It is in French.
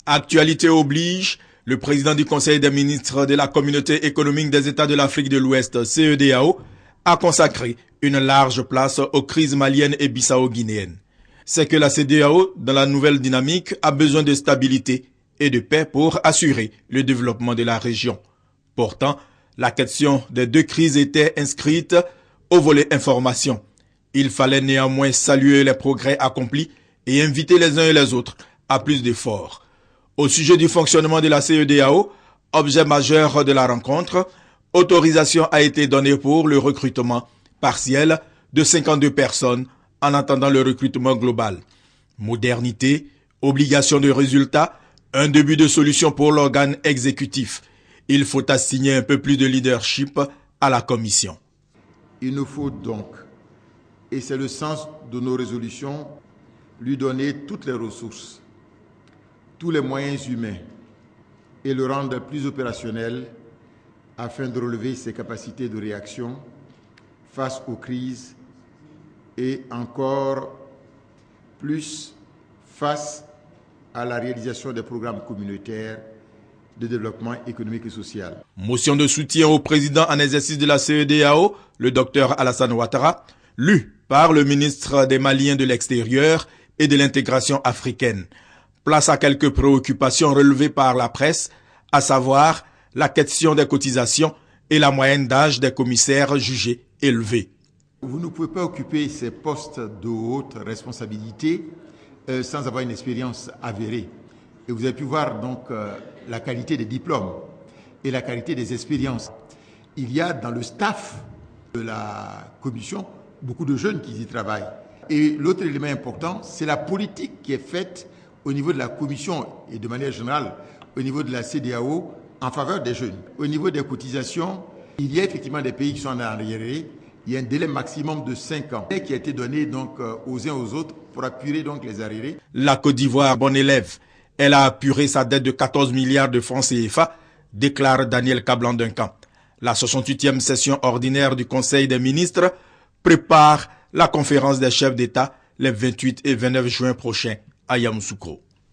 Actualité oblige, le président du Conseil des ministres de la Communauté économique des États de l'Afrique de l'Ouest, CEDEAO, a consacré une large place aux crises maliennes et bissau-guinéennes. C'est que la CEDEAO, dans la nouvelle dynamique, a besoin de stabilité et de paix pour assurer le développement de la région. Pourtant, la question des deux crises était inscrite au volet information. Il fallait néanmoins saluer les progrès accomplis et inviter les uns et les autres à plus d'efforts. Au sujet du fonctionnement de la CEDEAO, objet majeur de la rencontre, autorisation a été donnée pour le recrutement partiel de 52 personnes en attendant le recrutement global. Modernité, obligation de résultat, un début de solution pour l'organe exécutif. Il faut assigner un peu plus de leadership à la Commission. Il nous faut donc, et c'est le sens de nos résolutions, lui donner toutes les ressources, tous les moyens humains et le rendre plus opérationnel afin de relever ses capacités de réaction face aux crises et encore plus face à la réalisation des programmes communautaires de développement économique et social. Motion de soutien au président en exercice de la CEDEAO, le docteur Alassane Ouattara, lue par le ministre des Maliens de l'extérieur et de l'intégration africaine. Place à quelques préoccupations relevées par la presse, à savoir la question des cotisations et la moyenne d'âge des commissaires jugés élevés. Vous ne pouvez pas occuper ces postes de haute responsabilité sans avoir une expérience avérée. Et vous avez pu voir donc la qualité des diplômes et la qualité des expériences. Il y a dans le staff de la commission beaucoup de jeunes qui y travaillent. Et l'autre élément important, c'est la politique qui est faite au niveau de la commission et de manière générale au niveau de la CEDEAO en faveur des jeunes. Au niveau des cotisations, il y a effectivement des pays qui sont en arriéré. Il y a un délai maximum de 5 ans qui a été donné donc aux uns aux autres pour apurer donc les arriérés. La Côte d'Ivoire, bon élève, elle a apuré sa dette de 14 milliards de francs CFA, déclare Daniel Kablan-Duncan. La 68e session ordinaire du Conseil des ministres prépare la conférence des chefs d'État les 28 et 29 juin prochains à Yamoussoukro.